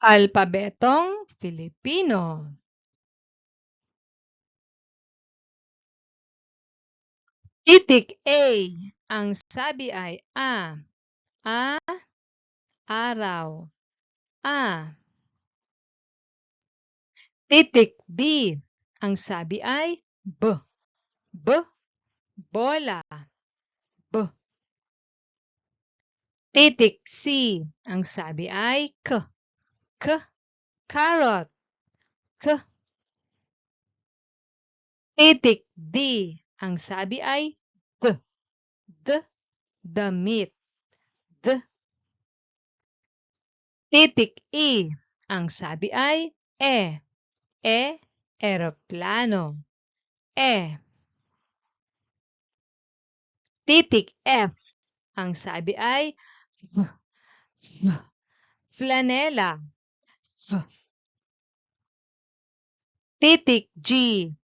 Alpabetong Filipino. Titik A. Ang sabi ay A. A. Araw. A. Titik B. Ang sabi ay B. B. Bola. B. Titik C. Ang sabi ay K. K. Carrot. K. Titik D. Ang sabi ay D. D. Damit. D. Titik E. Ang sabi ay E. E. Eroplano. E. Titik F. Ang sabi ay flanela. F. Titik G.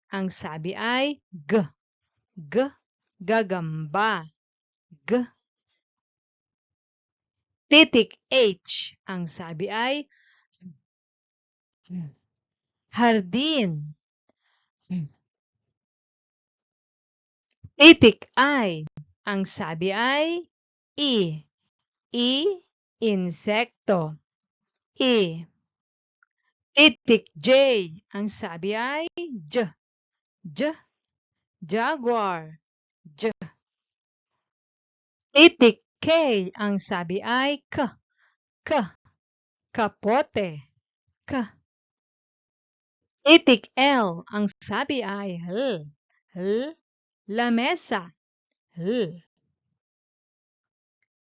Ang sabi ay G. G. Gagamba. G. Titik H. Ang sabi ay hardin. Titik I. Ang sabi ay I. I. Insekto. I. Titik J. Ang sabi ay J. J. Jaguar. J. Titik K. Ang sabi ay K. K. Kapote. K. Titik L. Ang sabi ay L. L. Lamesa. L.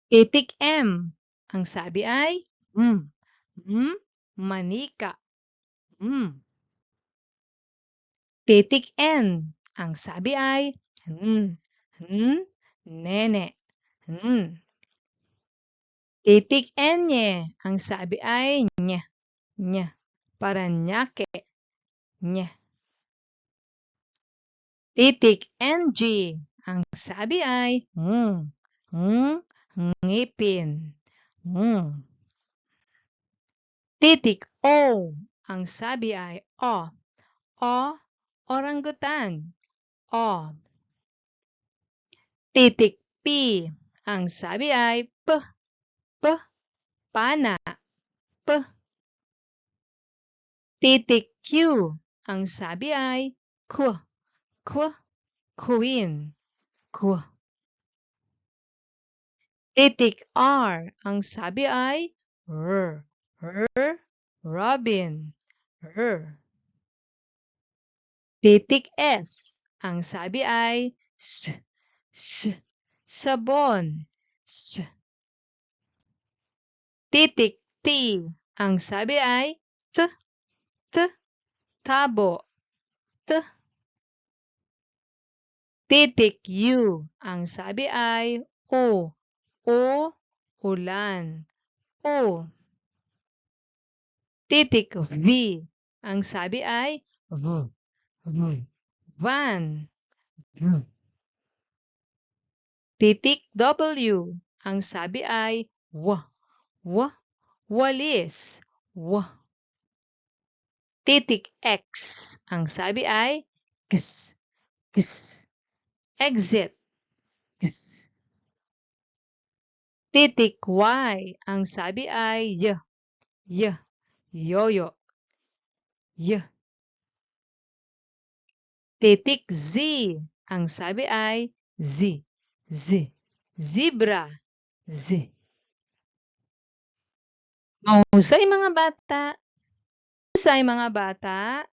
Titik M. Ang sabi ay manika. Titik N. Ang sabi ay nene. Titik N. Ang sabi ay nya. Nya. Paranaque. Nya. Titik NG. Ang sabi ay ngipin. Titik O. Ang sabi ay O. O. Orangutan. O. Titik P. Ang sabi ay P. P. Pana. P. Titik Q. Ang sabi ay Q. Q. Queen. Q. Titik R. Ang sabi ay R. R. Robin. R. Titik S. Ang sabi ay S. S. Sabon. S. Titik T. Ang sabi ay T. T. Tabo. T. Titik U. Ang sabi ay O. O. Ulan. O. Titik V. Ang sabi ay V. Van. Titik W. Ang sabi ay W. W. Walis. W. Titik X. Ang sabi ay X. X. Exit. X. Titik Y. Ang sabi ay Y. Y. Yoyo. Y. Titik Z. Ang sabi ay Z. Z. Zebra. Z. Mahusay mga bata. Mahusay mga bata.